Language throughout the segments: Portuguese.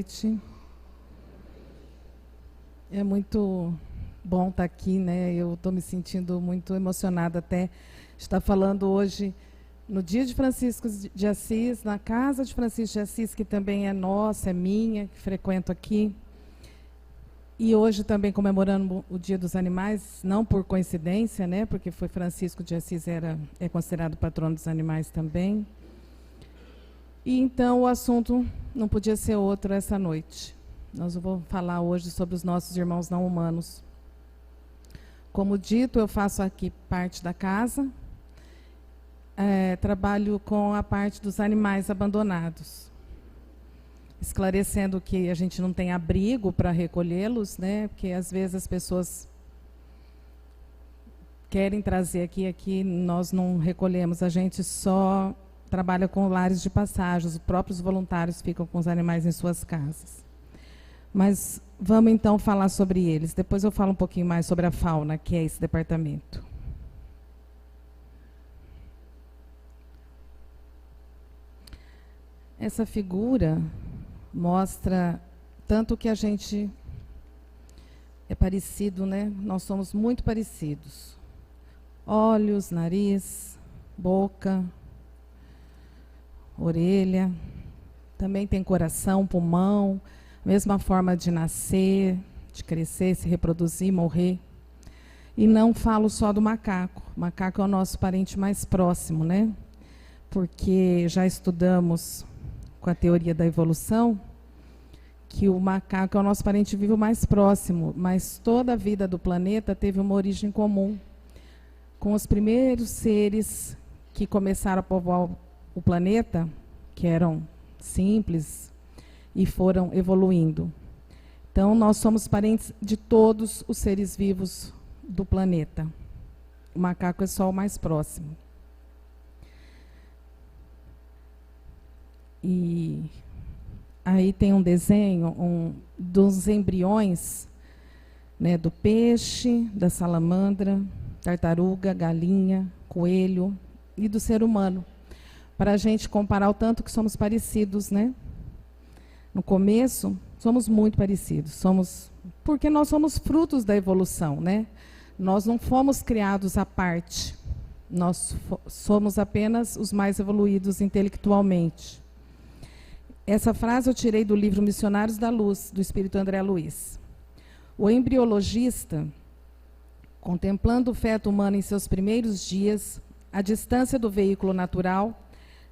noite. É muito bom estar aqui, né? Eu estou me sentindo muito emocionada até estar falando hoje no dia de Francisco de Assis, na casa de Francisco de Assis, que também é nossa, é minha, que frequento aqui. E hoje também comemorando o Dia dos Animais, não por coincidência, né? Porque foi Francisco de Assis, é considerado patrono dos animais também. E então o assunto não podia ser outro essa noite. Nós vamos falar hoje sobre os nossos irmãos não humanos. Como dito, eu faço aqui parte da casa, trabalho com a parte dos animais abandonados, esclarecendo que a gente não tem abrigo para recolhê-los, né? Porque às vezes as pessoas querem trazer aqui nós não recolhemos, a gente só trabalha com lares de passagem, os próprios voluntários ficam com os animais em suas casas. Mas vamos então falar sobre eles. Depois eu falo um pouquinho mais sobre a fauna, que é esse departamento. Essa figura mostra tanto que a gente é parecido, né? Nós somos muito parecidos. Olhos, nariz, boca, orelha, também tem coração, pulmão, mesma forma de nascer, de crescer, se reproduzir, morrer. E não falo só do macaco. O macaco é o nosso parente mais próximo, né? Porque já estudamos com a teoria da evolução que o macaco é o nosso parente vivo mais próximo, mas toda a vida do planeta teve uma origem comum com os primeiros seres que começaram a povoar o planeta, que eram simples e foram evoluindo. Então, nós somos parentes de todos os seres vivos do planeta. O macaco é só o mais próximo. E aí tem um desenho dos embriões, né, do peixe, da salamandra, tartaruga, galinha, coelho e do ser humano, para a gente comparar o tanto que somos parecidos, né? No começo, somos muito parecidos, porque nós somos frutos da evolução, né? Nós não fomos criados à parte, nós somos apenas os mais evoluídos intelectualmente. Essa frase eu tirei do livro Missionários da Luz, do Espírito André Luiz. O embriologista, contemplando o feto humano em seus primeiros dias, à distância do veículo natural,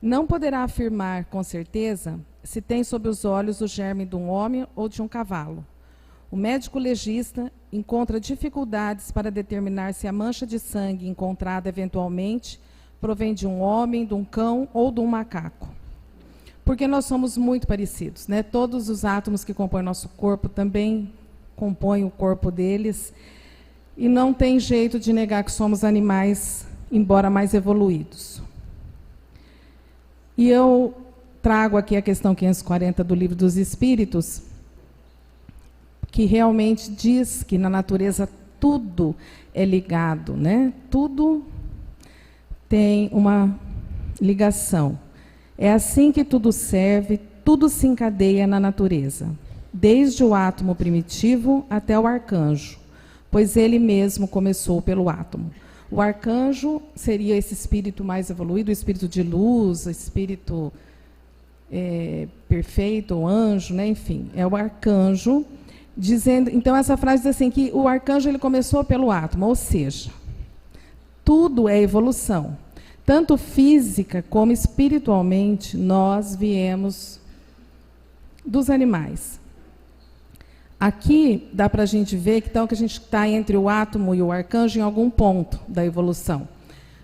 não poderá afirmar com certeza se tem sob os olhos o germe de um homem ou de um cavalo. O médico legista encontra dificuldades para determinar se a mancha de sangue encontrada eventualmente provém de um homem, de um cão ou de um macaco. Porque nós somos muito parecidos, né? Todos os átomos que compõem nosso corpo também compõem o corpo deles. E não tem jeito de negar que somos animais, embora mais evoluídos. E eu trago aqui a questão 540 do Livro dos Espíritos, que realmente diz que na natureza tudo é ligado, né? Tudo tem uma ligação. É assim que tudo serve, tudo se encadeia na natureza, desde o átomo primitivo até o arcanjo, pois ele mesmo começou pelo átomo. O arcanjo seria esse espírito mais evoluído, o espírito de luz, o espírito perfeito, o anjo, né? Enfim, é o arcanjo dizendo. Então essa frase diz assim que o arcanjo ele começou pelo átomo, ou seja, tudo é evolução. Tanto física como espiritualmente, nós viemos dos animais. Aqui dá para a gente ver que, então, que a gente está entre o átomo e o arcanjo em algum ponto da evolução.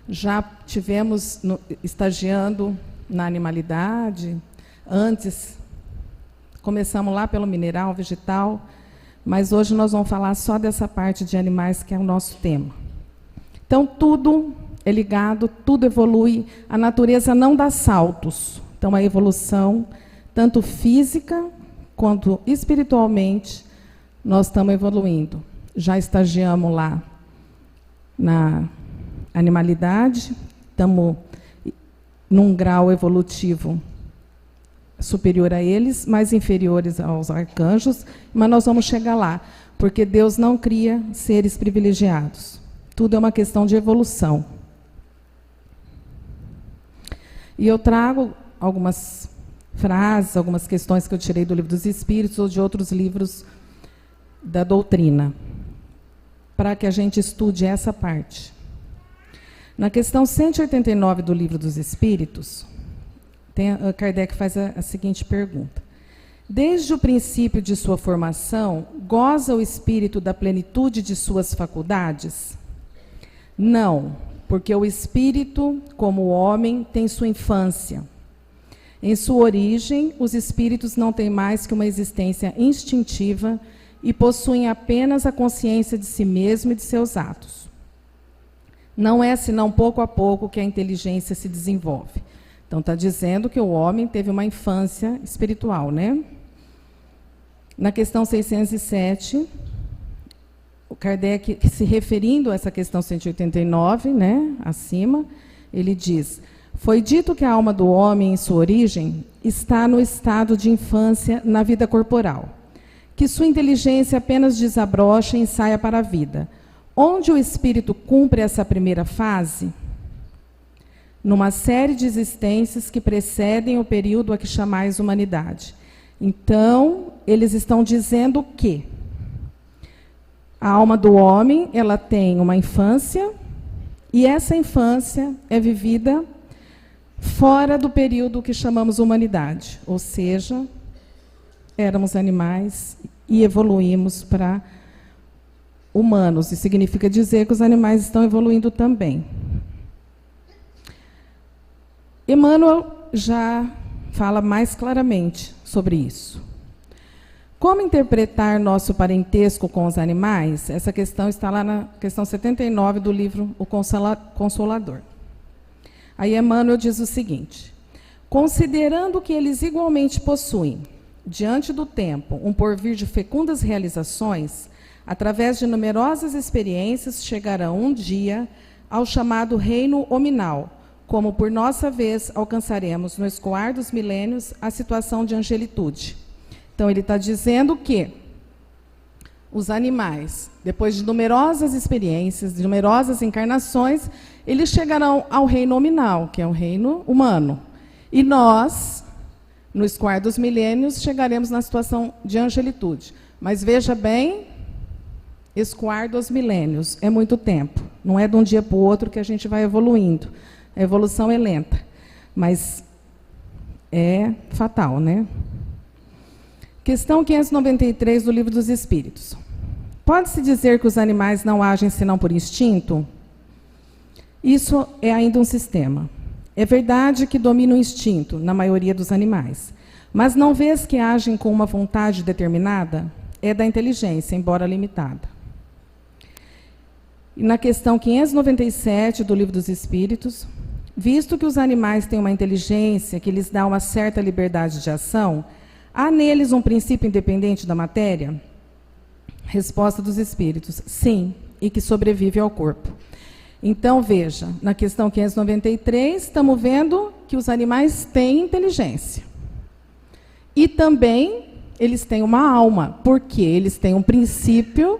Já tivemos estagiando na animalidade, antes começamos lá pelo mineral, vegetal, mas hoje nós vamos falar só dessa parte de animais que é o nosso tema. Então, tudo é ligado, tudo evolui, a natureza não dá saltos. Então, a evolução, tanto física quanto espiritualmente, nós estamos evoluindo. Já estagiamos lá na animalidade, estamos num grau evolutivo superior a eles, mais inferiores aos arcanjos, mas nós vamos chegar lá, porque Deus não cria seres privilegiados. Tudo é uma questão de evolução. E eu trago algumas frases, algumas questões que eu tirei do Livro dos Espíritos ou de outros livros da doutrina, para que a gente estude essa parte. Na questão 189 do Livro dos Espíritos, Kardec faz a seguinte pergunta: desde o princípio de sua formação, goza o espírito da plenitude de suas faculdades? Não, porque o espírito, como homem, tem sua infância. Em sua origem, os espíritos não têm mais que uma existência instintiva e possuem apenas a consciência de si mesmo e de seus atos. Não é senão pouco a pouco que a inteligência se desenvolve. Então, está dizendo que o homem teve uma infância espiritual, né? Na questão 607, o Kardec, se referindo a essa questão 189, né, acima, ele diz: foi dito que a alma do homem, em sua origem, está no estado de infância na vida corporal, que sua inteligência apenas desabrocha e saia para a vida. Onde o espírito cumpre essa primeira fase? Numa série de existências que precedem o período a que chamais humanidade. Então, eles estão dizendo que a alma do homem, ela tem uma infância, e essa infância é vivida fora do período que chamamos humanidade. Ou seja, éramos animais e evoluímos para humanos. Isso significa dizer que os animais estão evoluindo também. Emmanuel já fala mais claramente sobre isso. Como interpretar nosso parentesco com os animais? Essa questão está lá na questão 79 do livro O Consolador. Aí Emmanuel diz o seguinte: considerando que eles igualmente possuem, diante do tempo, um porvir de fecundas realizações, através de numerosas experiências, chegarão um dia ao chamado reino hominal, como por nossa vez alcançaremos no escoar dos milênios a situação de angelitude. Então ele está dizendo que os animais, depois de numerosas experiências, de numerosas encarnações, eles chegarão ao reino nominal, que é o reino humano. E nós, no escoar dos milênios, chegaremos na situação de angelitude. Mas veja bem, escoar dos milênios é muito tempo. Não é de um dia para o outro que a gente vai evoluindo. A evolução é lenta, mas é fatal, né? Questão 593 do Livro dos Espíritos. Pode-se dizer que os animais não agem senão por instinto? Isso é ainda um sistema. É verdade que domina o instinto na maioria dos animais, mas não vês que agem com uma vontade determinada? É da inteligência, embora limitada. E na questão 597 do Livro dos Espíritos, visto que os animais têm uma inteligência que lhes dá uma certa liberdade de ação, há neles um princípio independente da matéria? Resposta dos Espíritos: sim, e que sobrevive ao corpo. Então, veja, na questão 593, estamos vendo que os animais têm inteligência. E também eles têm uma alma, porque eles têm um princípio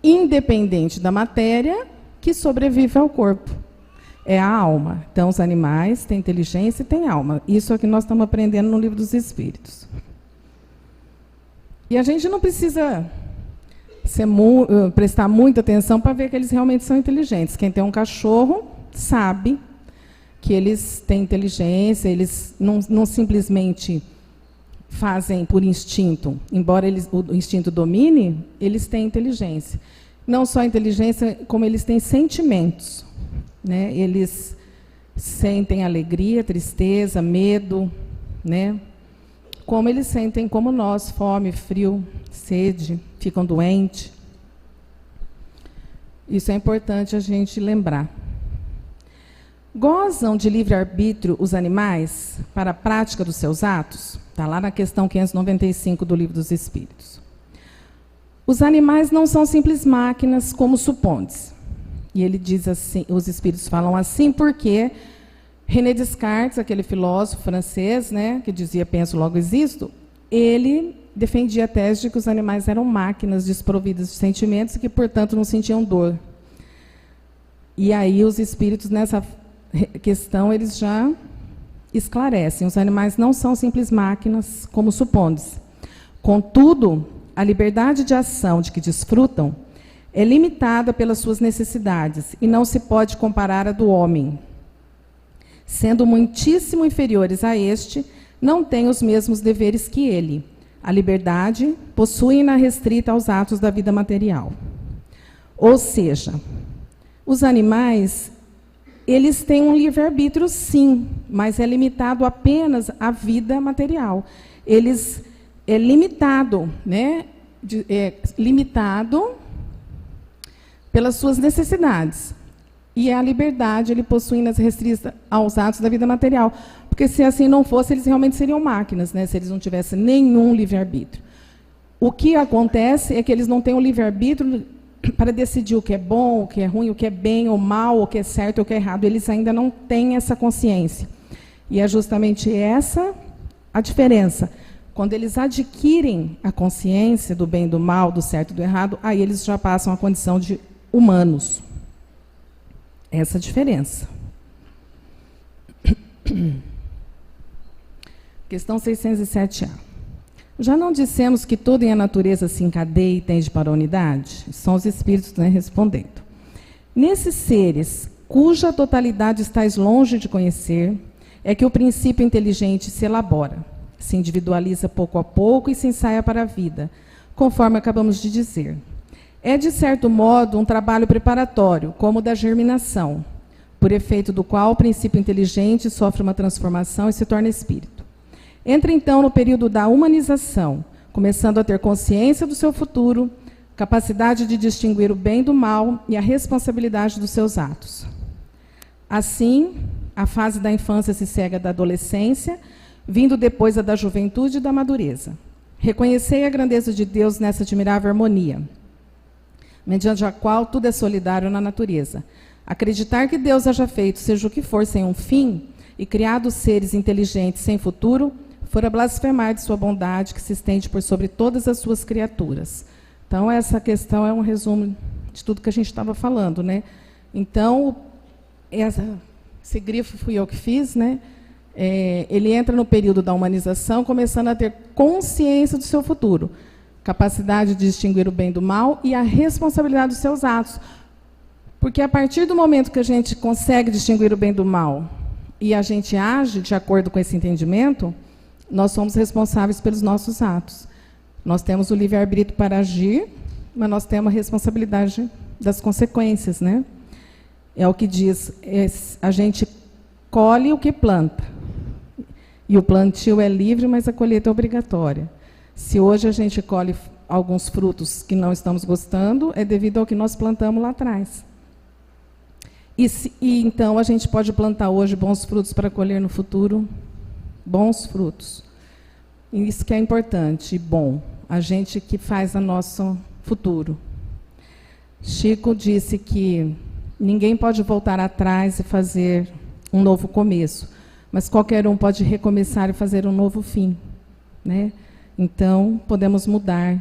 independente da matéria que sobrevive ao corpo. É a alma. Então, os animais têm inteligência e têm alma. Isso é o que nós estamos aprendendo no Livro dos Espíritos. E a gente não precisa prestar muita atenção para ver que eles realmente são inteligentes. Quem tem um cachorro sabe que eles têm inteligência, eles não simplesmente fazem por instinto. Embora o instinto domine, eles têm inteligência. Não só inteligência, como eles têm sentimentos. Né? Eles sentem alegria, tristeza, medo, né? Como eles sentem como nós, fome, frio, sede, ficam doentes. Isso é importante a gente lembrar. Gozam de livre-arbítrio os animais para a prática dos seus atos? Está lá na questão 595 do Livro dos Espíritos. Os animais não são simples máquinas como supondes. E ele diz assim, os espíritos falam assim porque René Descartes, aquele filósofo francês, né, que dizia penso, logo existo, ele defendia a tese de que os animais eram máquinas desprovidas de sentimentos e que, portanto, não sentiam dor. E aí os espíritos, nessa questão, eles já esclarecem. Os animais não são simples máquinas, como suponde-se. Contudo, a liberdade de ação de que desfrutam é limitada pelas suas necessidades e não se pode comparar à do homem. Sendo muitíssimo inferiores a este, não têm os mesmos deveres que ele. A liberdade possuem-na restrita aos atos da vida material. Ou seja, os animais, eles têm um livre-arbítrio, sim, mas é limitado apenas à vida material. Eles é limitado, né? Limitado pelas suas necessidades. E a liberdade ele possui nas restritas aos atos da vida material. Porque se assim não fosse, eles realmente seriam máquinas, né? Se eles não tivessem nenhum livre-arbítrio. O que acontece é que eles não têm o livre-arbítrio para decidir o que é bom, o que é ruim, o que é bem ou mal, o que é certo ou o que é errado. Eles ainda não têm essa consciência. E é justamente essa a diferença. Quando eles adquirem a consciência do bem e do mal, do certo e do errado, aí eles já passam a condição de humanos. Essa a diferença. Questão 607A. Já não dissemos que tudo em a natureza se encadeia e tende para a unidade? São os espíritos, né, respondendo. Nesses seres, cuja totalidade estáis longe de conhecer, é que o princípio inteligente se elabora, se individualiza pouco a pouco e se ensaia para a vida, conforme acabamos de dizer. É, de certo modo, um trabalho preparatório, como o da germinação, por efeito do qual o princípio inteligente sofre uma transformação e se torna espírito. Entra, então, no período da humanização, começando a ter consciência do seu futuro, capacidade de distinguir o bem do mal e a responsabilidade dos seus atos. Assim, a fase da infância se segue à da adolescência, vindo depois a da juventude e da madureza. Reconhecei a grandeza de Deus nessa admirável harmonia, mediante a qual tudo é solidário na natureza. Acreditar que Deus haja feito, seja o que for, sem um fim, e criado seres inteligentes sem futuro, fora blasfemar de sua bondade, que se estende por sobre todas as suas criaturas. Então, essa questão é um resumo de tudo que a gente estava falando, né? Então, esse grifo fui eu que fiz, né? Ele entra no período da humanização, começando a ter consciência do seu futuro, capacidade de distinguir o bem do mal e a responsabilidade dos seus atos. Porque a partir do momento que a gente consegue distinguir o bem do mal e a gente age de acordo com esse entendimento, nós somos responsáveis pelos nossos atos. Nós temos o livre-arbítrio para agir, mas nós temos a responsabilidade das consequências, né? É o que diz, a gente colhe o que planta. E o plantio é livre, mas a colheita é obrigatória. Se hoje a gente colhe alguns frutos que não estamos gostando, é devido ao que nós plantamos lá atrás. E então a gente pode plantar hoje bons frutos para colher no futuro bons frutos. E isso que é importante e bom. A gente que faz o nosso futuro. Chico disse que ninguém pode voltar atrás e fazer um novo começo, mas qualquer um pode recomeçar e fazer um novo fim, né? Então, podemos mudar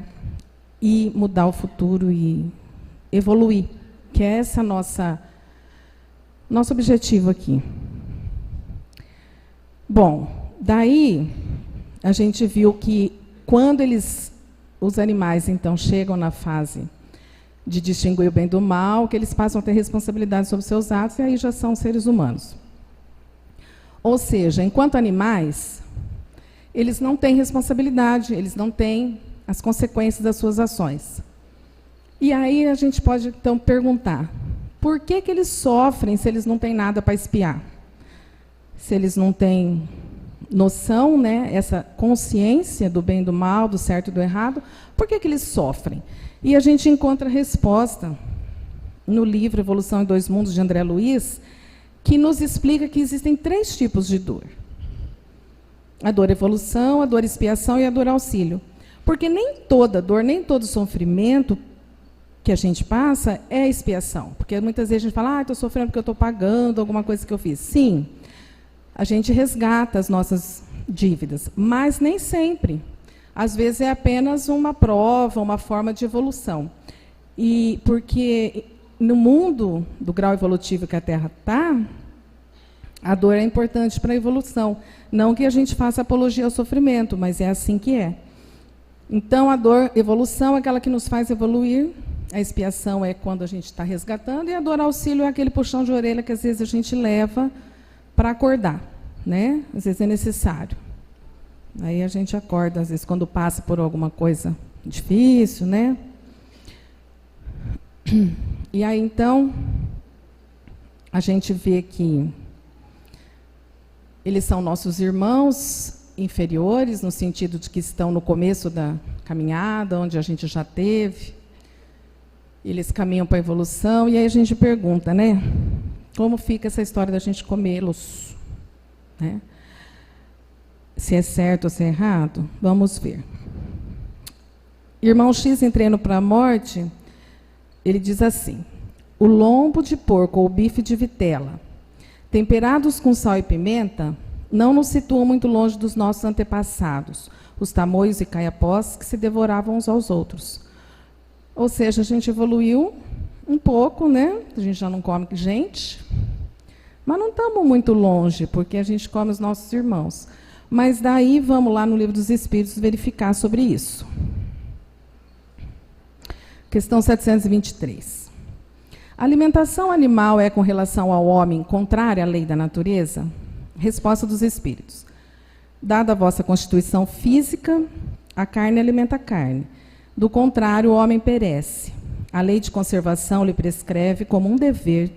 e mudar o futuro e evoluir, que é esse nosso objetivo aqui. Bom, daí a gente viu que quando os animais, então, chegam na fase de distinguir o bem do mal, que eles passam a ter responsabilidade sobre seus atos, e aí já são seres humanos. Ou seja, enquanto animais, eles não têm responsabilidade, eles não têm as consequências das suas ações. E aí a gente pode, então, perguntar, por que eles sofrem se eles não têm nada para espiar? Se eles não têm noção, né, essa consciência do bem e do mal, do certo e do errado, por que eles sofrem? E a gente encontra resposta no livro Evolução em Dois Mundos, de André Luiz, que nos explica que existem 3 tipos de dor. A dor evolução, a dor expiação e a dor auxílio. Porque nem toda dor, nem todo sofrimento que a gente passa é expiação. Porque muitas vezes a gente fala, estou sofrendo porque eu estou pagando alguma coisa que eu fiz. Sim, a gente resgata as nossas dívidas, mas nem sempre. Às vezes é apenas uma prova, uma forma de evolução. E porque no mundo do grau evolutivo que a Terra está, a dor é importante para a evolução. Não que a gente faça apologia ao sofrimento, mas é assim que é. Então, a dor, evolução é aquela que nos faz evoluir. A expiação é quando a gente está resgatando. E a dor auxílio é aquele puxão de orelha que, às vezes, a gente leva para acordar, né? Às vezes é necessário. Aí a gente acorda, às vezes, quando passa por alguma coisa difícil, né? E aí, então, a gente vê que eles são nossos irmãos inferiores, no sentido de que estão no começo da caminhada, onde a gente já teve. Eles caminham para a evolução, e aí a gente pergunta, né? Como fica essa história da gente comê-los? Né? Se é certo ou se é errado? Vamos ver. Irmão X, em Treino para a Morte, ele diz assim: o lombo de porco ou bife de vitela, temperados com sal e pimenta, não nos situam muito longe dos nossos antepassados, os tamoios e caiapós que se devoravam uns aos outros. Ou seja, a gente evoluiu um pouco, né? A gente já não come gente, mas não estamos muito longe, porque a gente come os nossos irmãos. Mas daí vamos lá no Livro dos Espíritos verificar sobre isso. Questão 723. A alimentação animal é, com relação ao homem, contrária à lei da natureza? Resposta dos Espíritos. Dada a vossa constituição física, a carne alimenta a carne. Do contrário, o homem perece. A lei de conservação lhe prescreve como um dever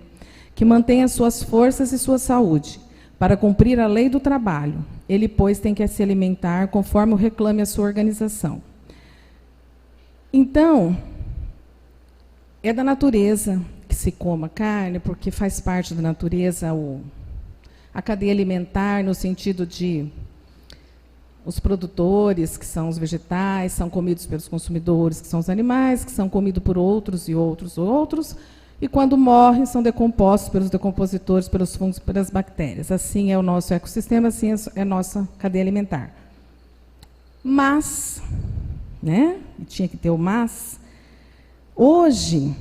que mantenha suas forças e sua saúde, para cumprir a lei do trabalho. Ele, pois, tem que se alimentar conforme o reclame a sua organização. Então, é da natureza que se coma carne, porque faz parte da natureza a cadeia alimentar, no sentido de os produtores, que são os vegetais, são comidos pelos consumidores, que são os animais, que são comidos por outros e outros, e quando morrem são decompostos pelos decompositores, pelos fungos, pelas bactérias. Assim é o nosso ecossistema, assim é a nossa cadeia alimentar. Mas, né, e tinha que ter o mas, hoje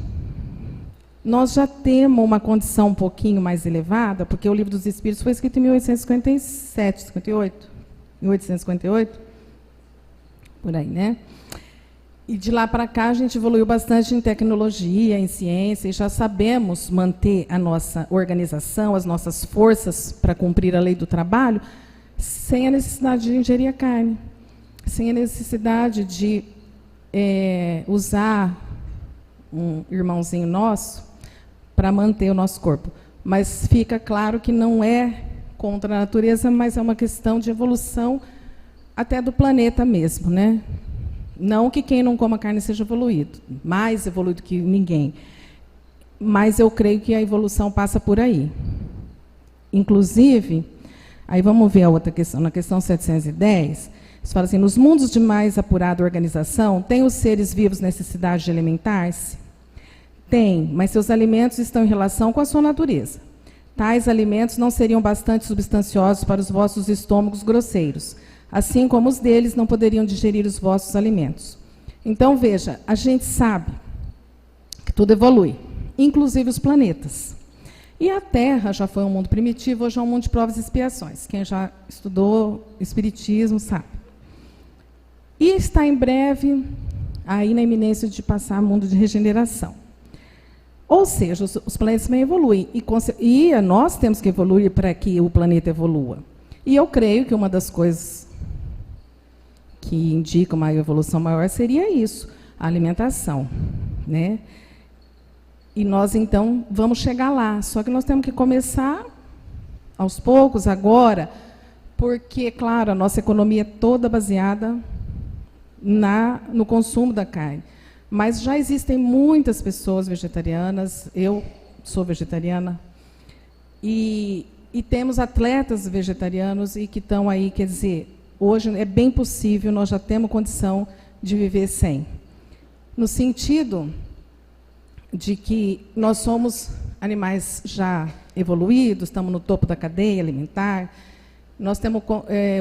nós já temos uma condição um pouquinho mais elevada, porque o Livro dos Espíritos foi escrito em 1857, 58, 1858, por aí, né? E de lá para cá a gente evoluiu bastante em tecnologia, em ciência, e já sabemos manter a nossa organização, as nossas forças para cumprir a lei do trabalho, sem a necessidade de ingerir a carne, sem a necessidade de usar um irmãozinho nosso para manter o nosso corpo. Mas fica claro que não é contra a natureza, mas é uma questão de evolução até do planeta mesmo, né? Não que quem não coma carne seja evoluído, mais evoluído que ninguém. Mas eu creio que a evolução passa por aí. Inclusive, aí vamos ver a outra questão, na questão 710, eles falam assim: nos mundos de mais apurada organização, têm os seres vivos necessidade de alimentar-se? Tem, mas seus alimentos estão em relação com a sua natureza. Tais alimentos não seriam bastante substanciosos para os vossos estômagos grosseiros, assim como os deles não poderiam digerir os vossos alimentos. Então, veja, a gente sabe que tudo evolui, inclusive os planetas. E a Terra já foi um mundo primitivo, hoje é um mundo de provas e expiações. Quem já estudou espiritismo sabe. E está em breve aí na iminência de passar ao mundo de regeneração. Ou seja, os planetas também evoluem. E nós temos que evoluir para que o planeta evolua. E eu creio que uma das coisas que indica uma evolução maior seria isso, a alimentação, né? E nós, então, vamos chegar lá. Só que nós temos que começar aos poucos, agora, porque, claro, a nossa economia é toda baseada no consumo da carne. Mas já existem muitas pessoas vegetarianas, eu sou vegetariana, e temos atletas vegetarianos e que estão aí, quer dizer, hoje é bem possível, nós já temos condição de viver sem. No sentido de que nós somos animais já evoluídos, estamos no topo da cadeia alimentar. Nós temos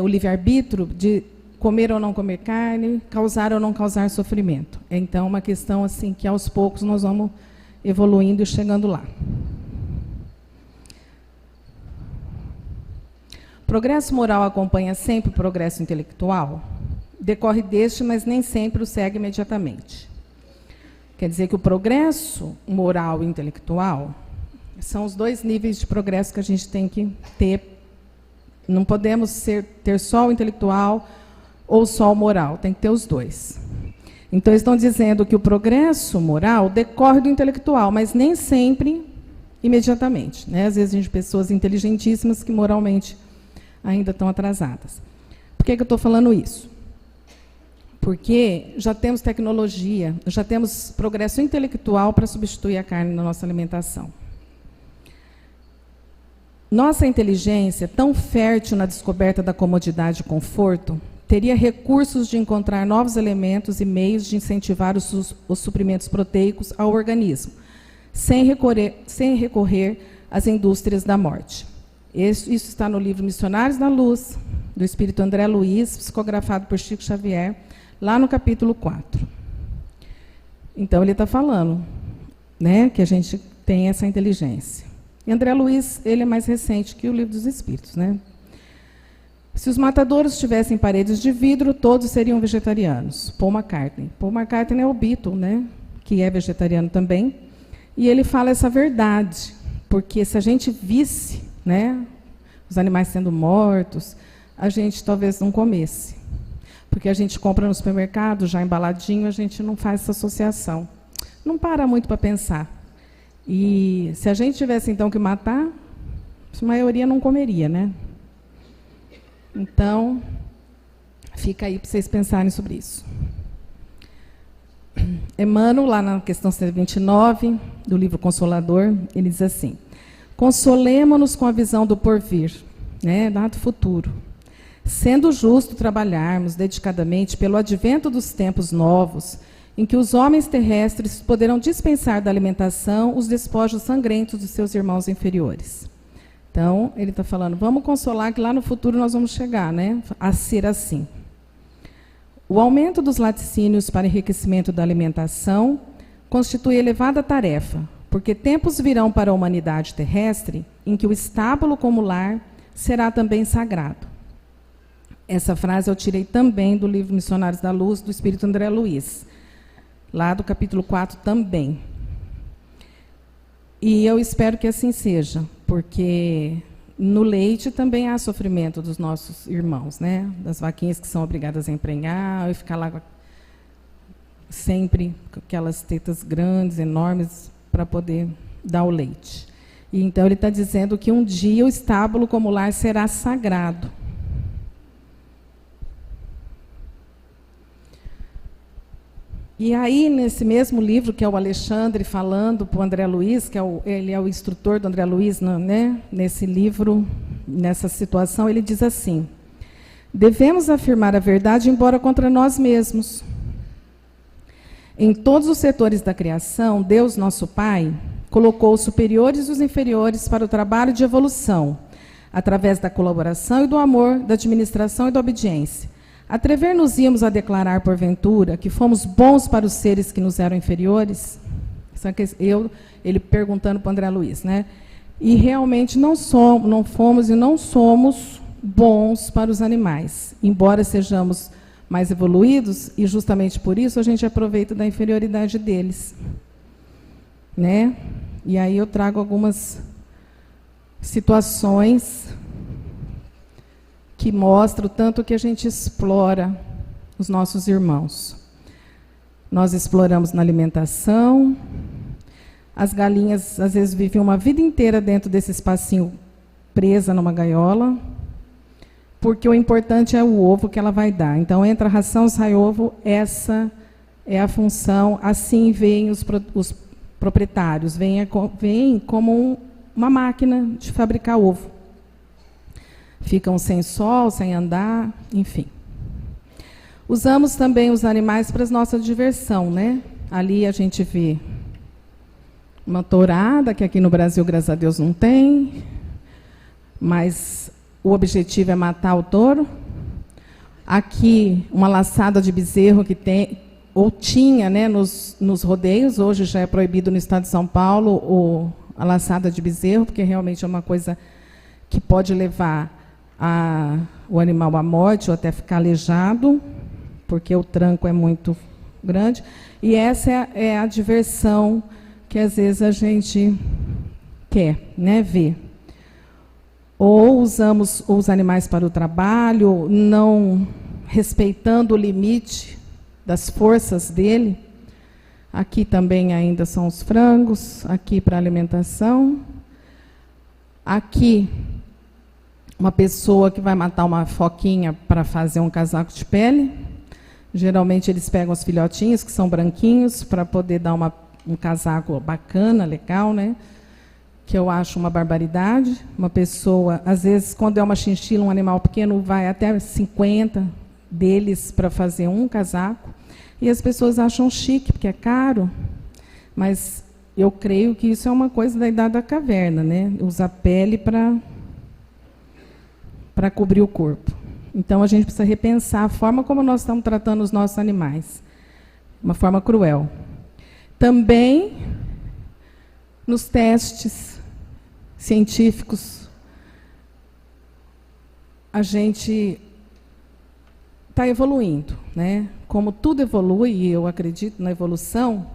o livre-arbítrio de comer ou não comer carne, causar ou não causar sofrimento. Então, uma questão assim que aos poucos nós vamos evoluindo e chegando lá. Progresso moral acompanha sempre o progresso intelectual? Decorre deste, mas nem sempre o segue imediatamente. Quer dizer que o progresso moral e intelectual são os dois níveis de progresso que a gente tem que ter. Não podemos ter só o intelectual ou só o moral, tem que ter os dois. Então, estão dizendo que o progresso moral decorre do intelectual, mas nem sempre imediatamente. Né? Às vezes, a gente tem pessoas inteligentíssimas que moralmente ainda estão atrasadas. Por que eu estou falando isso? Porque já temos tecnologia, já temos progresso intelectual para substituir a carne na nossa alimentação. Nossa inteligência, tão fértil na descoberta da comodidade e conforto, teria recursos de encontrar novos elementos e meios de incentivar os suprimentos proteicos ao organismo, sem recorrer às indústrias da morte. Isso está no livro Missionários da Luz, do Espírito André Luiz, psicografado por Chico Xavier, lá no capítulo 4. Então, ele está falando, né, que a gente tem essa inteligência. E André Luiz, ele é mais recente que o Livro dos Espíritos, né? Se os matadouros tivessem paredes de vidro, todos seriam vegetarianos. Paul McCartney. Paul McCartney é o Beatle, né, que é vegetariano também. E ele fala essa verdade, porque se a gente visse, né, os animais sendo mortos, a gente talvez não comesse. Porque a gente compra no supermercado, já embaladinho, a gente não faz essa associação. Não para muito para pensar. E se a gente tivesse, então, que matar, a maioria não comeria, né? Então, fica aí para vocês pensarem sobre isso. Emmanuel, lá na questão 129, do livro Consolador, ele diz assim: consolemo-nos com a visão do porvir, né, do futuro. Sendo justo trabalharmos dedicadamente pelo advento dos tempos novos, em que os homens terrestres poderão dispensar da alimentação os despojos sangrentos dos seus irmãos inferiores. Então, ele está falando, vamos consolar que lá no futuro nós vamos chegar, né, a ser assim. O aumento dos laticínios para enriquecimento da alimentação constitui elevada tarefa, porque tempos virão para a humanidade terrestre em que o estábulo como lar será também sagrado. Essa frase eu tirei também do livro Missionários da Luz, do Espírito André Luiz, lá do capítulo 4 também. E eu espero que assim seja, porque no leite também há sofrimento dos nossos irmãos, né? Das vaquinhas que são obrigadas a emprenhar, e ficar lá sempre com aquelas tetas grandes, enormes, para poder dar o leite. E então ele está dizendo que um dia o estábulo como lar será sagrado. E aí, nesse mesmo livro, que é o Alexandre falando para o André Luiz, que ele é o instrutor do André Luiz, né, nesse livro, nessa situação, ele diz assim: devemos afirmar a verdade, embora contra nós mesmos. Em todos os setores da criação, Deus, nosso Pai, colocou os superiores e os inferiores para o trabalho de evolução, através da colaboração e do amor, da administração e da obediência. Atrever-nos-íamos a declarar, porventura, que fomos bons para os seres que nos eram inferiores? Ele perguntando para o André Luiz, né? E realmente não fomos e não somos bons para os animais, embora sejamos mais evoluídos, e justamente por isso a gente aproveita da inferioridade deles, né? E aí eu trago algumas situações que mostra o tanto que a gente explora os nossos irmãos. Nós exploramos na alimentação. As galinhas, às vezes, vivem uma vida inteira dentro desse espacinho presa numa gaiola, porque o importante é o ovo que ela vai dar. Então, entra a ração, sai ovo, essa é a função. Assim veem os proprietários, veem como uma máquina de fabricar ovo. Ficam sem sol, sem andar, enfim. Usamos também os animais para a nossa diversão, né? Ali a gente vê uma tourada, que aqui no Brasil, graças a Deus, não tem, mas o objetivo é matar o touro. Aqui, uma laçada de bezerro que tem, ou tinha, né, nos rodeios, hoje já é proibido no estado de São Paulo a laçada de bezerro, porque realmente é uma coisa que pode levar o animal à morte ou até ficar aleijado, porque o tranco é muito grande. E essa é a diversão que às vezes a gente quer, né, ver. Ou usamos os animais para o trabalho, não respeitando o limite das forças dele. Aqui também ainda são os frangos, aqui para alimentação. Aqui, uma pessoa que vai matar uma foquinha para fazer um casaco de pele. Geralmente eles pegam os filhotinhos, que são branquinhos, para poder dar um casaco bacana, legal, né? Que eu acho uma barbaridade. Uma pessoa, às vezes, quando é uma chinchila, um animal pequeno, vai até 50 deles para fazer um casaco. E as pessoas acham chique, porque é caro. Mas eu creio que isso é uma coisa da idade da caverna, né? Usar pele para cobrir o corpo. Então, a gente precisa repensar a forma como nós estamos tratando os nossos animais. Uma forma cruel. Também, nos testes científicos, a gente está evoluindo, né? Como tudo evolui, e eu acredito na evolução,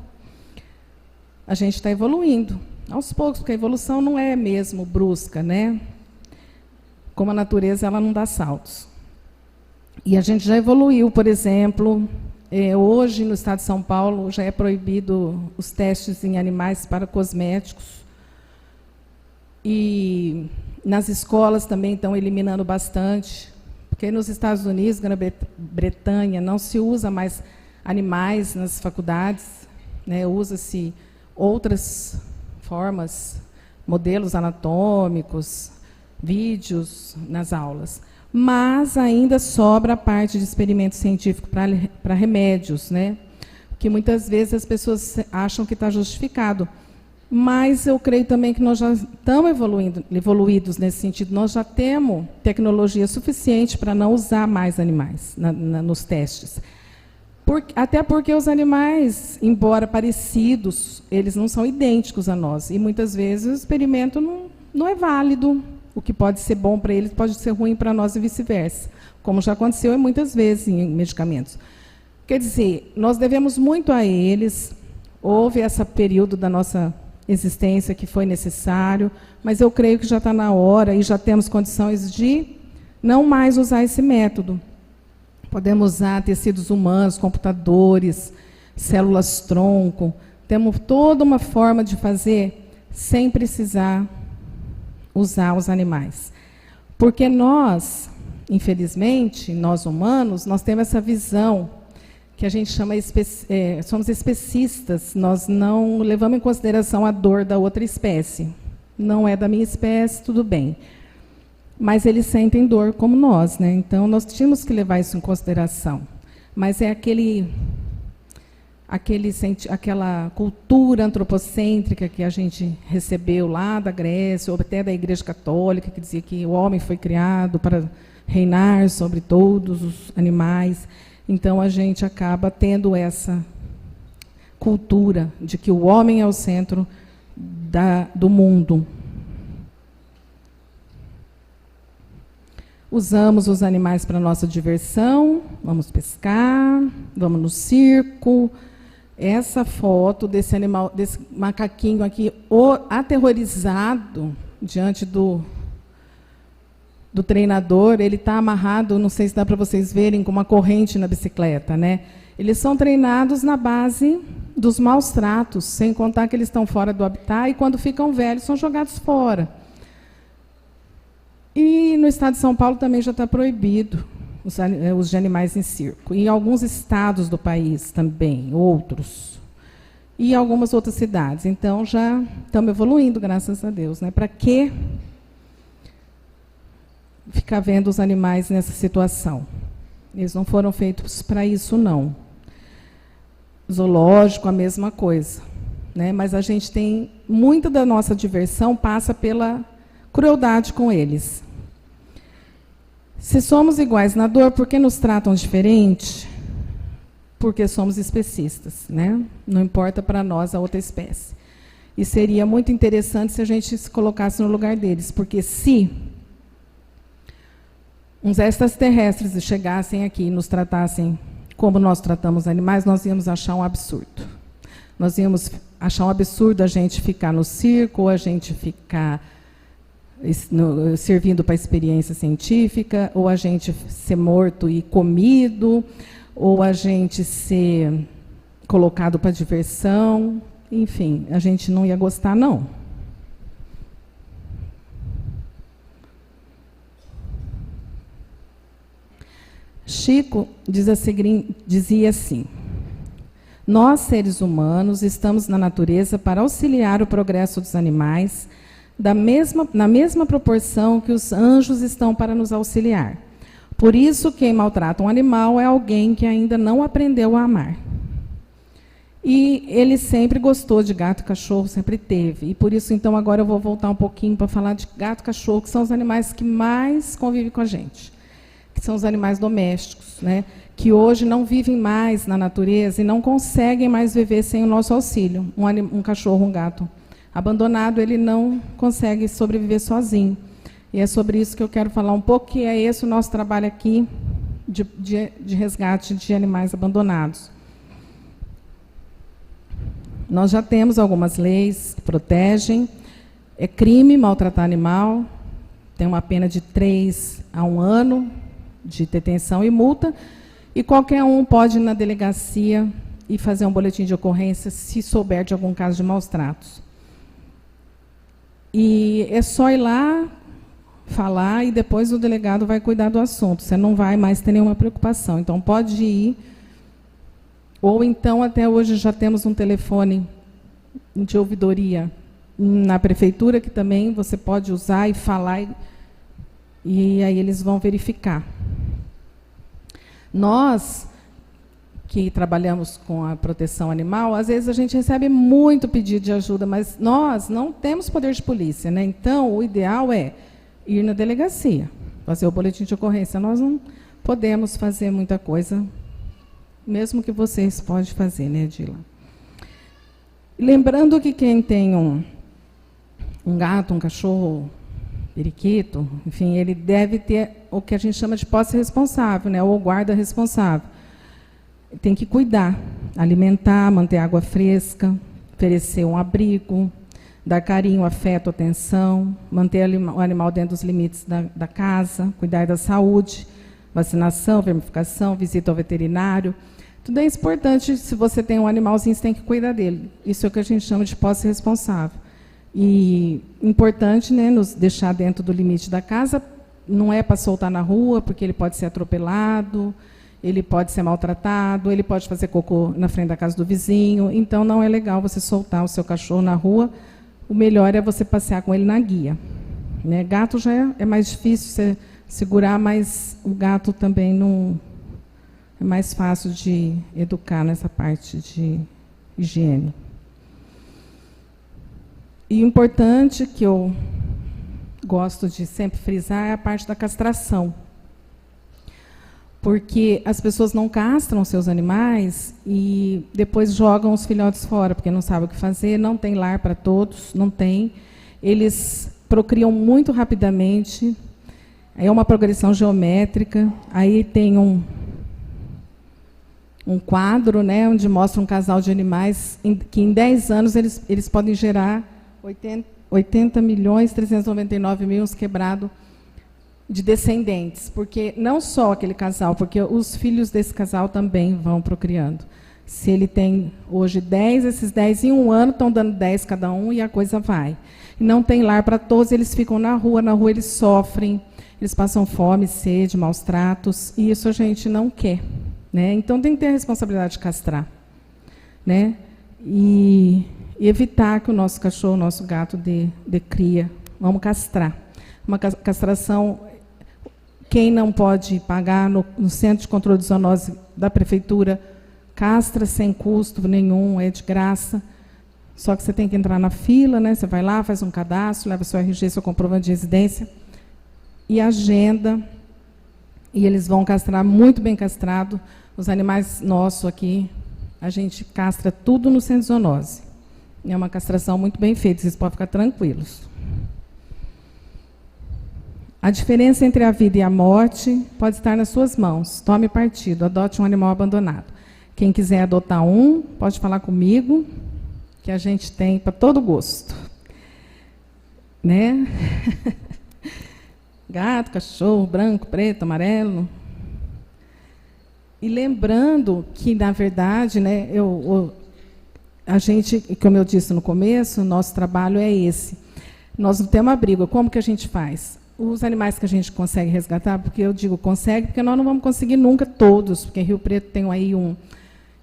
a gente está evoluindo, aos poucos, porque a evolução não é mesmo brusca, né? Como a natureza, ela não dá saltos. E a gente já evoluiu, por exemplo, hoje no estado de São Paulo já é proibido os testes em animais para cosméticos. E nas escolas também estão eliminando bastante, porque nos Estados Unidos, Grã-Bretanha, não se usa mais animais nas faculdades, né? Usa-se outras formas, modelos anatômicos, vídeos nas aulas. Mas ainda sobra a parte de experimento científico para remédios, né? Que muitas vezes as pessoas acham que está justificado. Mas eu creio também que nós já estamos evoluídos nesse sentido. Nós já temos tecnologia suficiente para não usar mais animais nos testes. Até porque os animais, embora parecidos, eles não são idênticos a nós. E muitas vezes o experimento não é válido. O que pode ser bom para eles pode ser ruim para nós e vice-versa, como já aconteceu muitas vezes em medicamentos. Quer dizer, nós devemos muito a eles. Houve esse período da nossa existência que foi necessário, mas eu creio que já está na hora e já temos condições de não mais usar esse método. Podemos usar tecidos humanos, computadores, células-tronco. Temos toda uma forma de fazer sem precisar usar os animais. Porque nós, infelizmente, nós humanos, nós temos essa visão que a gente chama, somos especistas, nós não levamos em consideração a dor da outra espécie. Não é da minha espécie, tudo bem. Mas eles sentem dor como nós, né? Então, nós tínhamos que levar isso em consideração. Mas é aquela cultura antropocêntrica que a gente recebeu lá da Grécia, ou até da Igreja Católica, que dizia que o homem foi criado para reinar sobre todos os animais. Então, a gente acaba tendo essa cultura de que o homem é o centro do mundo. Usamos os animais para nossa diversão, vamos pescar, vamos no circo. Essa foto desse animal, desse macaquinho aqui, aterrorizado diante do treinador, ele está amarrado, não sei se dá para vocês verem, com uma corrente na bicicleta, né? Eles são treinados na base dos maus tratos, sem contar que eles estão fora do habitat e quando ficam velhos são jogados fora. E no estado de São Paulo também já está proibido os de animais em circo. E em alguns estados do país também, outros. E algumas outras cidades. Então, já estamos evoluindo, graças a Deus, né? Para que ficar vendo os animais nessa situação? Eles não foram feitos para isso, não. Zoológico, a mesma coisa. né? Mas a gente tem, muita da nossa diversão passa pela crueldade com eles. Se somos iguais na dor, por que nos tratam diferente? Porque somos especistas, né? Não importa para nós a outra espécie. E seria muito interessante se a gente se colocasse no lugar deles, porque se uns extraterrestres chegassem aqui e nos tratassem como nós tratamos animais, nós íamos achar um absurdo. Nós íamos achar um absurdo a gente ficar no circo, ou a gente ficar servindo para experiência científica, ou a gente ser morto e comido, ou a gente ser colocado para diversão. Enfim, a gente não ia gostar, não. Chico dizia assim: nós, seres humanos, estamos na natureza para auxiliar o progresso dos animais, na mesma proporção que os anjos estão para nos auxiliar. Por isso, quem maltrata um animal é alguém que ainda não aprendeu a amar. E ele sempre gostou de gato e cachorro, sempre teve. E por isso, então, agora eu vou voltar um pouquinho para falar de gato e cachorro, que são os animais que mais convivem com a gente, que são os animais domésticos, né? Que hoje não vivem mais na natureza e não conseguem mais viver sem o nosso auxílio. Um cachorro, um gato abandonado, ele não consegue sobreviver sozinho. E é sobre isso que eu quero falar um pouco, que é esse o nosso trabalho aqui de resgate de animais abandonados. Nós já temos algumas leis que protegem. É crime maltratar animal, tem uma pena de 3 a 1 ano de detenção e multa, e qualquer um pode ir na delegacia e fazer um boletim de ocorrência se souber de algum caso de maus tratos. E é só ir lá, falar, e depois o delegado vai cuidar do assunto. Você não vai mais ter nenhuma preocupação. Então, pode ir. Ou então, até hoje, já temos um telefone de ouvidoria na prefeitura, que também você pode usar e falar, e aí eles vão verificar. Nós, que trabalhamos com a proteção animal, às vezes a gente recebe muito pedido de ajuda, mas nós não temos poder de polícia, né? Então, o ideal é ir na delegacia, fazer o boletim de ocorrência. Nós não podemos fazer muita coisa, mesmo que vocês podem fazer, né, Dila? Lembrando que quem tem um gato, um cachorro, periquito, enfim, ele deve ter o que a gente chama de posse responsável, né, ou guarda responsável. Tem que cuidar, alimentar, manter água fresca, oferecer um abrigo, dar carinho, afeto, atenção, manter o animal dentro dos limites da casa, cuidar da saúde, vacinação, vermificação, visita ao veterinário. Tudo é importante. Se você tem um animalzinho, você tem que cuidar dele. Isso é o que a gente chama de posse responsável. E importante, né, nos deixar dentro do limite da casa. Não é para soltar na rua, porque ele pode ser atropelado, ele pode ser maltratado, ele pode fazer cocô na frente da casa do vizinho. Então, não é legal você soltar o seu cachorro na rua. O melhor é você passear com ele na guia, né? Gato já é mais difícil você segurar, mas o gato também não é mais fácil de educar nessa parte de higiene. E o importante, que eu gosto de sempre frisar, é a parte da castração. Porque as pessoas não castram seus animais e depois jogam os filhotes fora, porque não sabem o que fazer, não tem lar para todos, não tem. Eles procriam muito rapidamente, é uma progressão geométrica. Aí tem um quadro, né, onde mostra um casal de animais que em 10 anos eles podem gerar 80.399.000 uns quebrado de descendentes, porque não só aquele casal, porque os filhos desse casal também vão procriando. Se ele tem hoje 10, esses 10 em 1 ano estão dando 10 cada um e a coisa vai. E não tem lar para todos, eles ficam na rua eles sofrem, eles passam fome, sede, maus tratos, e isso a gente não quer, né? Então tem que ter a responsabilidade de castrar, né? E evitar que o nosso cachorro, o nosso gato dê cria. Vamos castrar. Uma castração, quem não pode pagar no Centro de Controle de Zoonose da Prefeitura, castra sem custo nenhum, é de graça. Só que você tem que entrar na fila, né? Você vai lá, faz um cadastro, leva seu RG, seu comprovante de residência e agenda. E eles vão castrar, muito bem castrado. Os animais nossos aqui, a gente castra tudo no centro de zoonose. É uma castração muito bem feita, vocês podem ficar tranquilos. A diferença entre a vida e a morte pode estar nas suas mãos. Tome partido, adote um animal abandonado. Quem quiser adotar um, pode falar comigo, que a gente tem para todo gosto. Né? Gato, cachorro, branco, preto, amarelo. E lembrando que, na verdade, né, a gente, como eu disse no começo, o nosso trabalho é esse. Nós não temos abrigo. Como que a gente faz? Os animais que a gente consegue resgatar, porque eu digo consegue, porque nós não vamos conseguir nunca todos, porque Rio Preto tem aí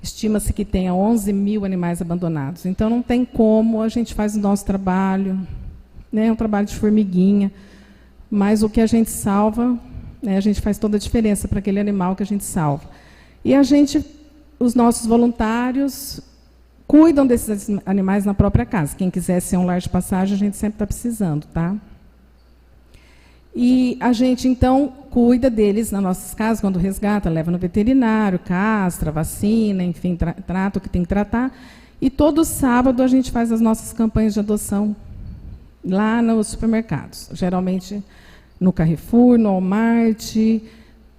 estima-se que tenha 11 mil animais abandonados. Então, não tem como, a gente faz o nosso trabalho, né, um trabalho de formiguinha, mas o que a gente salva, né, a gente faz toda a diferença para aquele animal que a gente salva. E os nossos voluntários cuidam desses animais na própria casa. Quem quiser ser um lar de passagem, a gente sempre está precisando, tá? E a gente, então, cuida deles nas nossas casas, quando resgata, leva no veterinário, castra, vacina, enfim, trata o que tem que tratar. E todo sábado a gente faz as nossas campanhas de adoção lá nos supermercados. Geralmente no Carrefour, no Walmart.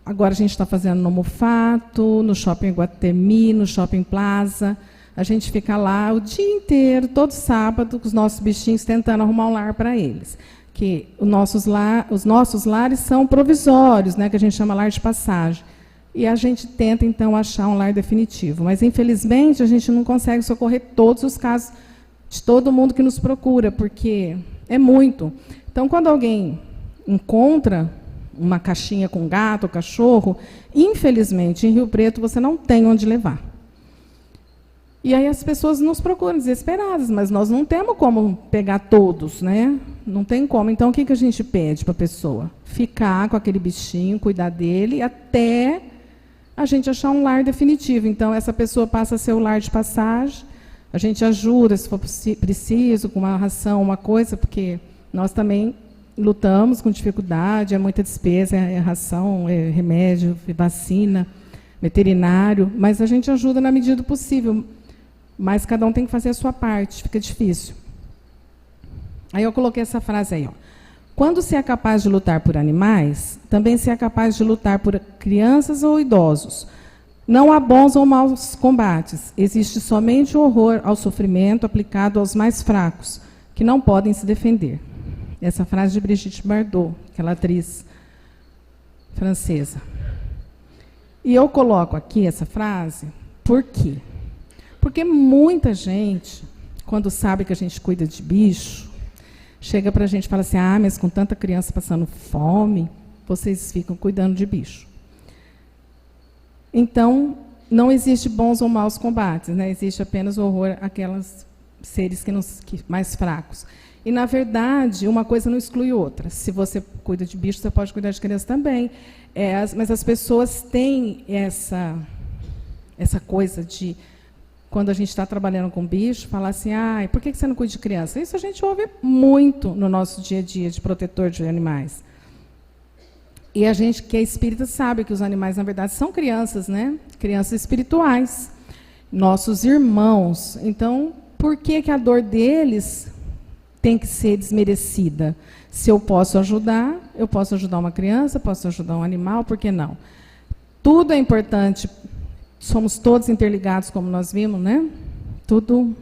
Agora a gente está fazendo no Mufato, no Shopping Iguatemi, no Shopping Plaza. A gente fica lá o dia inteiro, todo sábado, com os nossos bichinhos, tentando arrumar um lar para eles. Que os nossos lares são provisórios, né, que a gente chama lar de passagem. E a gente tenta, então, achar um lar definitivo. Mas, infelizmente, a gente não consegue socorrer todos os casos de todo mundo que nos procura, porque é muito. Então, quando alguém encontra uma caixinha com gato ou cachorro, infelizmente, em Rio Preto, você não tem onde levar. E aí as pessoas nos procuram desesperadas, mas nós não temos como pegar todos, né? Não tem como. Então, o que a gente pede para a pessoa? Ficar com aquele bichinho, cuidar dele, até a gente achar um lar definitivo. Então, essa pessoa passa a ser o lar de passagem, a gente ajuda, se for preciso, com uma ração, uma coisa, porque nós também lutamos com dificuldade, é muita despesa, é ração, é remédio, é vacina, veterinário, mas a gente ajuda na medida do possível. Mas cada um tem que fazer a sua parte, fica difícil. Aí eu coloquei essa frase aí, ó. Quando se é capaz de lutar por animais, também se é capaz de lutar por crianças ou idosos. Não há bons ou maus combates. Existe somente o horror ao sofrimento aplicado aos mais fracos, que não podem se defender. Essa frase de Brigitte Bardot, aquela atriz francesa. E eu coloco aqui essa frase, por quê? Porque muita gente, quando sabe que a gente cuida de bicho, chega para a gente e fala assim, mas com tanta criança passando fome, vocês ficam cuidando de bicho. Então, não existe bons ou maus combates, né? Existe apenas o horror àqueles seres que mais fracos. E, na verdade, uma coisa não exclui outra. Se você cuida de bicho, você pode cuidar de criança também. Mas as pessoas têm essa coisa de, quando a gente está trabalhando com bicho, falar assim, por que você não cuida de criança? Isso a gente ouve muito no nosso dia a dia de protetor de animais. E a gente que é espírita sabe que os animais, na verdade, são crianças, né? Crianças espirituais, nossos irmãos. Então, por que a dor deles tem que ser desmerecida? Se eu posso ajudar uma criança, posso ajudar um animal, por que não? Tudo é importante. Somos todos interligados, como nós vimos, né? Tudo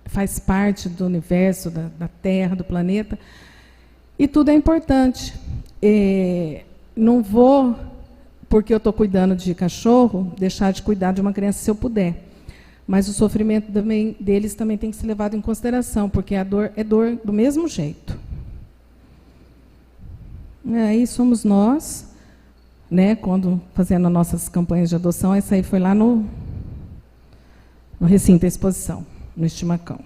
faz parte do universo, da Terra, do planeta. E tudo é importante. Não vou, porque eu estou cuidando de cachorro, deixar de cuidar de uma criança se eu puder. Mas o sofrimento deles também tem que ser levado em consideração, porque a dor é dor do mesmo jeito. Aí somos nós, né, quando fazendo as nossas campanhas de adoção, essa aí foi lá no recinto da exposição, no Estimacão.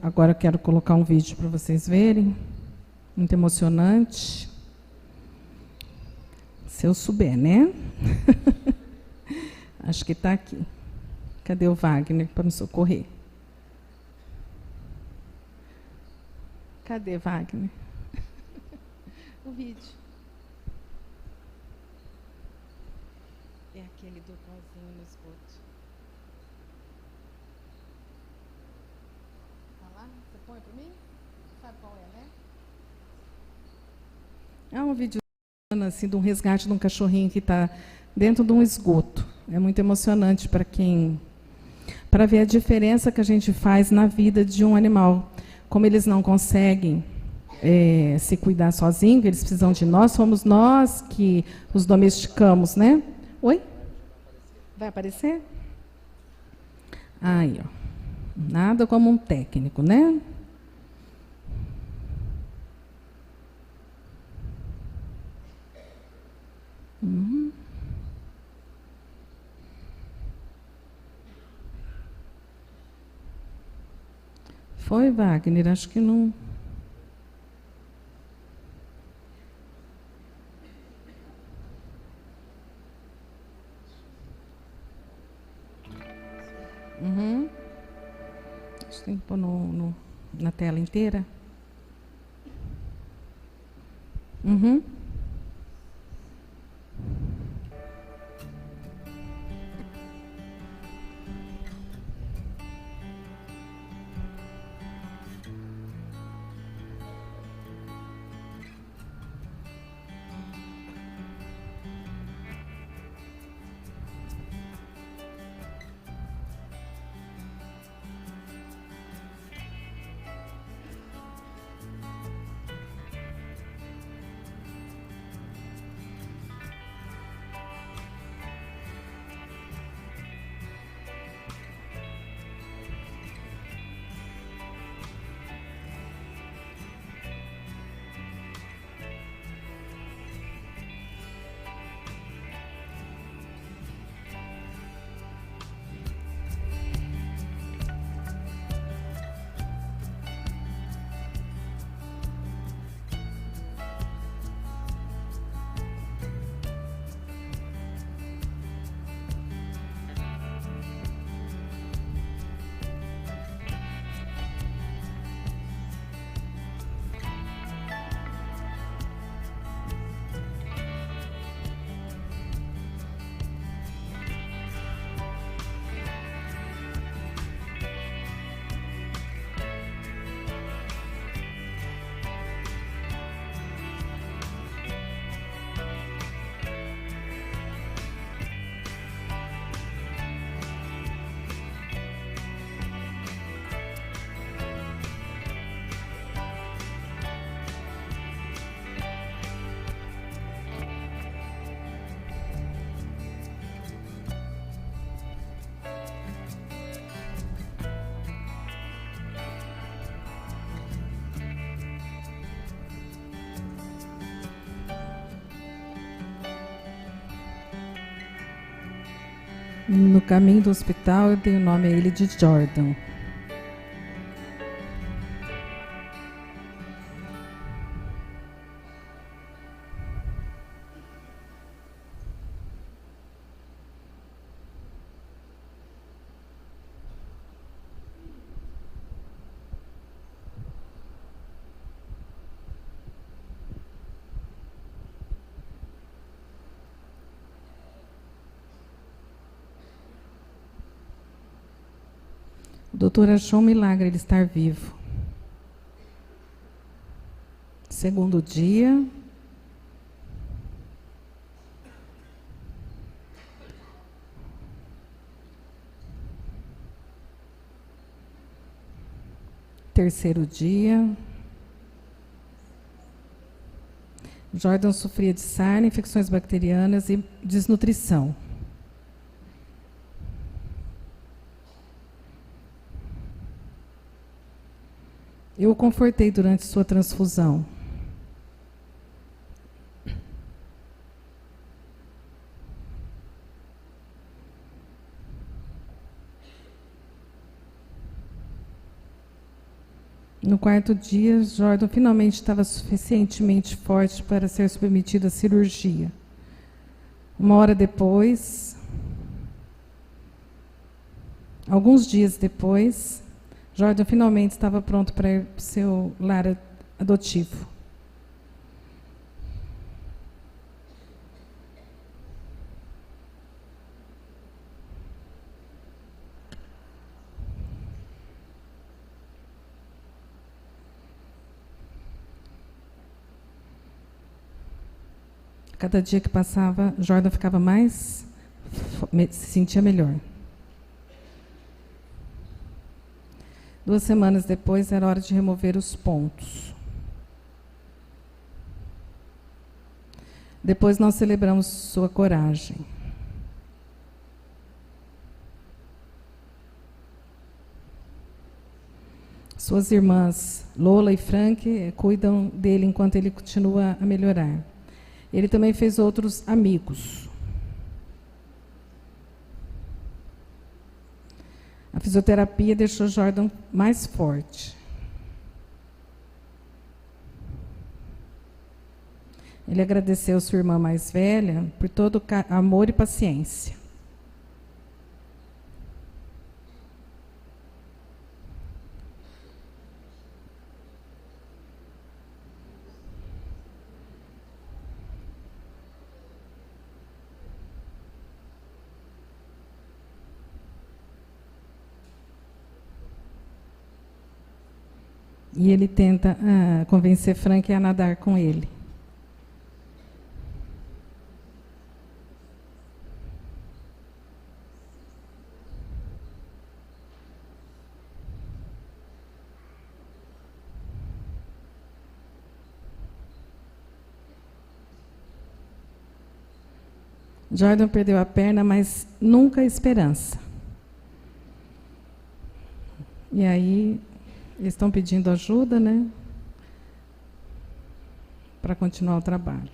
Agora eu quero colocar um vídeo para vocês verem, muito emocionante. Se eu souber, né? Acho que está aqui. Cadê o Wagner para nos socorrer? Cadê Wagner? O vídeo. É aquele do pozinho no esgoto. Tá lá? Você põe para mim? Sabe qual é, né? É um vídeo assim, de um resgate de um cachorrinho que está dentro de um esgoto. É muito emocionante para ver a diferença que a gente faz na vida de um animal. Como eles não conseguem se cuidar sozinhos, eles precisam de nós, somos nós que os domesticamos, né? Oi? Vai aparecer? Aí, ó. Nada como um técnico, né? Uhum. Foi, Wagner? Acho que não. Uhum. Acho que tem que pôr na tela inteira. Uhum. No caminho do hospital, eu dei o nome a ele de Jordan. O doutor achou um milagre ele estar vivo. Segundo dia. Terceiro dia. Jordan sofria de sarna, infecções bacterianas e desnutrição. Eu o confortei durante sua transfusão. No quarto dia, Jordan finalmente estava suficientemente forte para ser submetido à cirurgia. Uma hora depois, Alguns dias depois, Jordan finalmente estava pronto para ir para o seu lar adotivo. Cada dia que passava, Jordan ficava mais, se sentia melhor. 2 semanas depois, era hora de remover os pontos. Depois nós celebramos sua coragem. Suas irmãs Lola e Frank cuidam dele enquanto ele continua a melhorar. Ele também fez outros amigos. A fisioterapia deixou Jordan mais forte. Ele agradeceu sua irmã mais velha por todo o amor e paciência. E ele tenta convencer Frank a nadar com ele. Jordan perdeu a perna, mas nunca a esperança. E aí, eles estão pedindo ajuda, né? Para continuar o trabalho.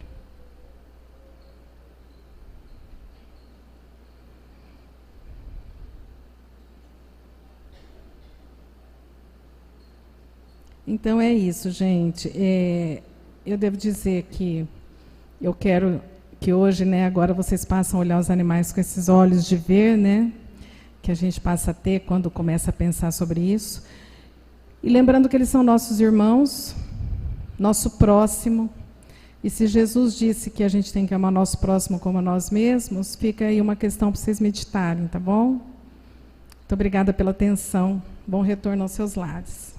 Então é isso, gente. Eu devo dizer que eu quero que hoje, né, agora vocês passam a olhar os animais com esses olhos de ver, né? Que a gente passa a ter quando começa a pensar sobre isso. E lembrando que eles são nossos irmãos, nosso próximo. E se Jesus disse que a gente tem que amar nosso próximo como a nós mesmos, fica aí uma questão para vocês meditarem, tá bom? Muito obrigada pela atenção. Bom retorno aos seus lares.